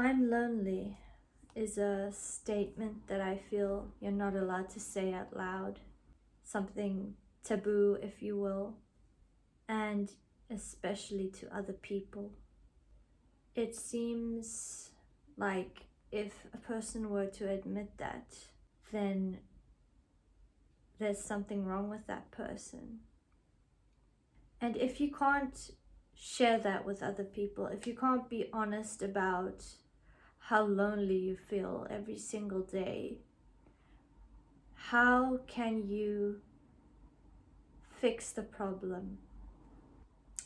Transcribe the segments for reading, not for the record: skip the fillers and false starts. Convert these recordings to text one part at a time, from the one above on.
I'm lonely is a statement that I feel you're not allowed to say out loud. Something taboo, if you will, and especially to other people. It seems like if a person were to admit that, then there's something wrong with that person. And if you can't share that with other people, if you can't be honest about how lonely you feel every single day, how can you fix the problem?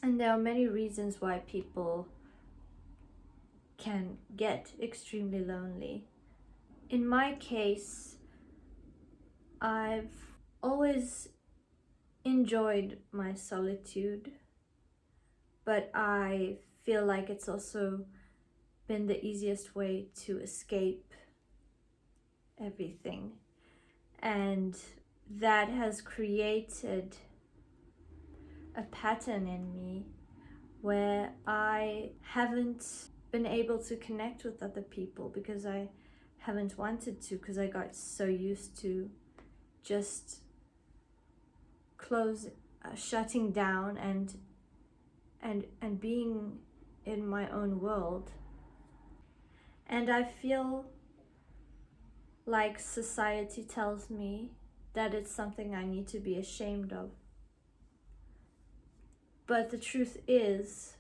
And there are many reasons why people can get extremely lonely. In my case, I've always enjoyed my solitude, but I feel like it's also been the easiest way to escape everything. And that has created a pattern in me where I haven't been able to connect with other people because I haven't wanted to, because I got so used to just shutting down and being in my own world. And I feel like society tells me that it's something I need to be ashamed of. But the truth is,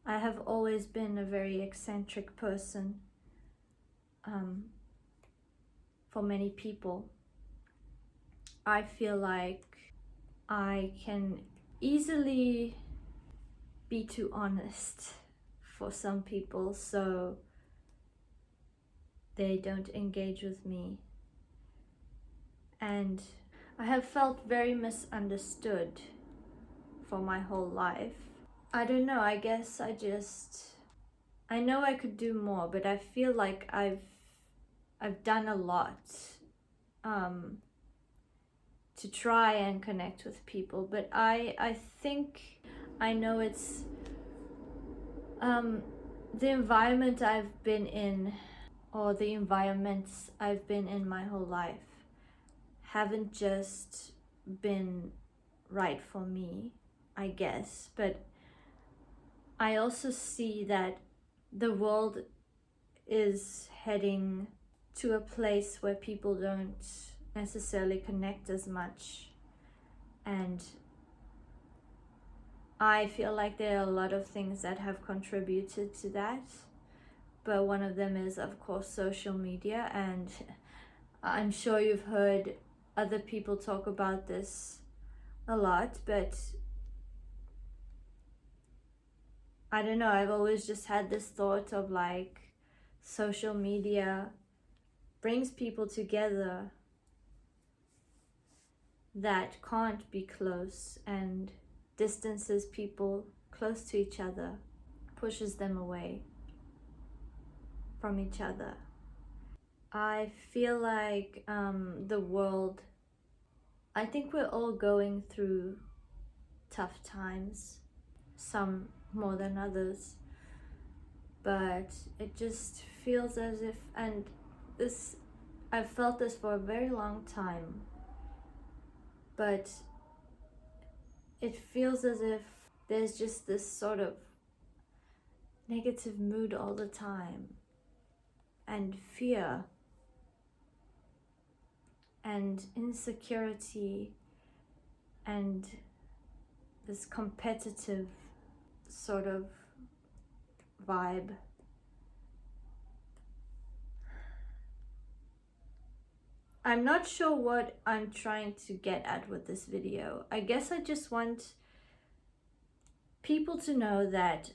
I have always been a very eccentric person for many people. I feel like I can easily be too honest for some people, so they don't engage with me. And I have felt very misunderstood for my whole life. I don't know, I guess I know I could do more, but I feel like I've done a lot to try and connect with people, but I think I know it's the environment I've been in, or the environments I've been in my whole life, haven't just been right for me, I guess. But I also see that the world is heading to a place where people don't necessarily connect as much, and I feel like there are a lot of things that have contributed to that, but one of them is, of course, social media. And I'm sure you've heard other people talk about this a lot, but I don't know, I've always just had this thought of like social media brings people together that can't be close and distances people close to each other, pushes them away from each other. I feel like the world, I think we're all going through tough times, some more than others, but it just feels as if, and this, I've felt this for a very long time, but it feels as if there's just this sort of negative mood all the time, and fear and insecurity and this competitive sort of vibe. I'm not sure what I'm trying to get at with this video. I guess I just want people to know that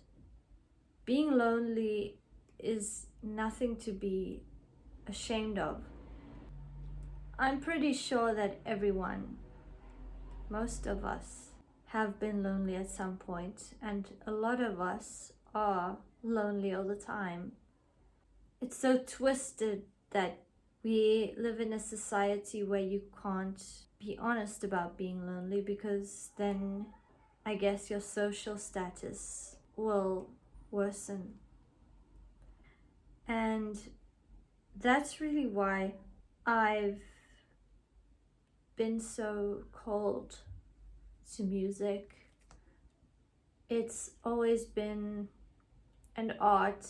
being lonely is nothing to be ashamed of. I'm pretty sure that everyone, most of us, have been lonely at some point, and a lot of us are lonely all the time. It's so twisted that we live in a society where you can't be honest about being lonely, because then I guess your social status will worsen. And that's really why I've been so cold to music. It's always been an art,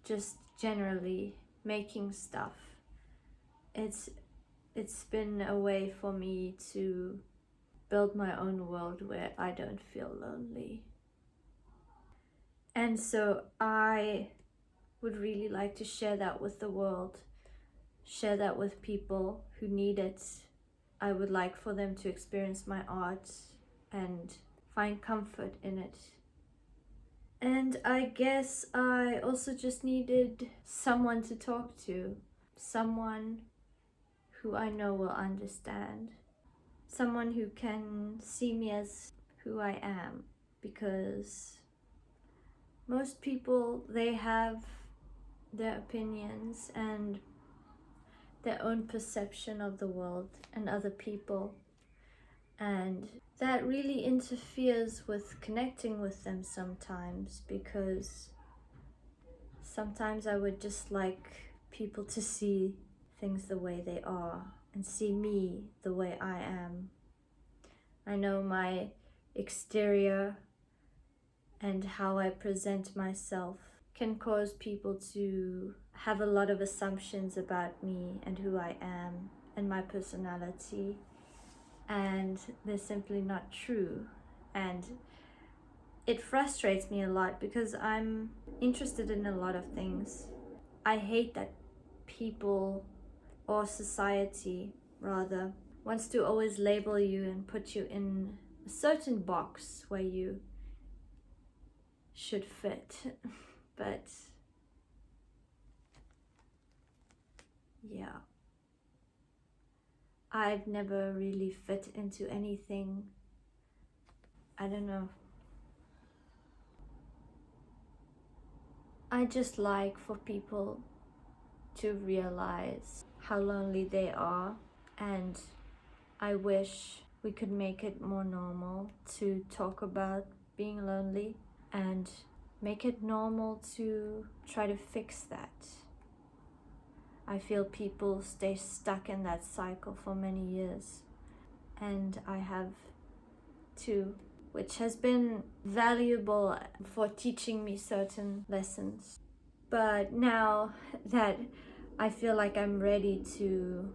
just generally making stuff. It's been a way for me to build my own world where I don't feel lonely. And so I would really like to share that with the world, share that with people who need it. I would like for them to experience my art and find comfort in it. And I guess I also just needed someone to talk to, someone who I know will understand, someone who can see me as who I am, because most people, they have their opinions and their own perception of the world and other people, and that really interferes with connecting with them sometimes, because sometimes I would just like people to see things the way they are and see me the way I am. I know my exterior and how I present myself can cause people to have a lot of assumptions about me and who I am and my personality, and they're simply not true. And it frustrates me a lot because I'm interested in a lot of things. I hate that people, or society rather, wants to always label you and put you in a certain box where you should fit. But yeah, I've never really fit into anything. I don't know. I just like for people to realize how lonely they are, and I wish we could make it more normal to talk about being lonely and make it normal to try to fix that. I feel people stay stuck in that cycle for many years, and I have too, which has been valuable for teaching me certain lessons. But now that I feel like I'm ready to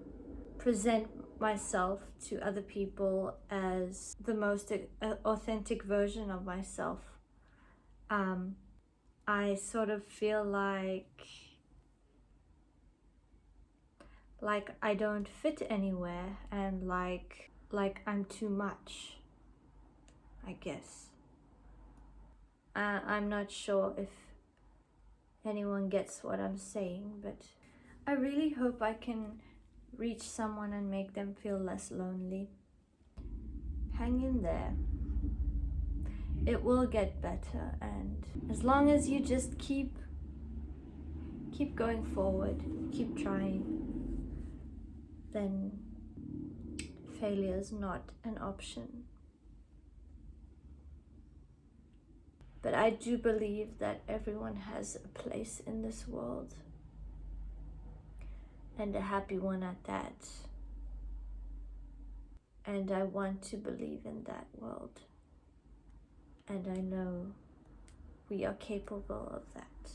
present myself to other people as the most authentic version of myself, I sort of feel like I don't fit anywhere, and like I'm too much, I guess. I'm not sure if anyone gets what I'm saying, but I really hope I can reach someone and make them feel less lonely. Hang in there. It will get better, and as long as you just keep going forward, keep trying, then failure is not an option. But I do believe that everyone has a place in this world, and a happy one at that. And I want to believe in that world. And I know we are capable of that.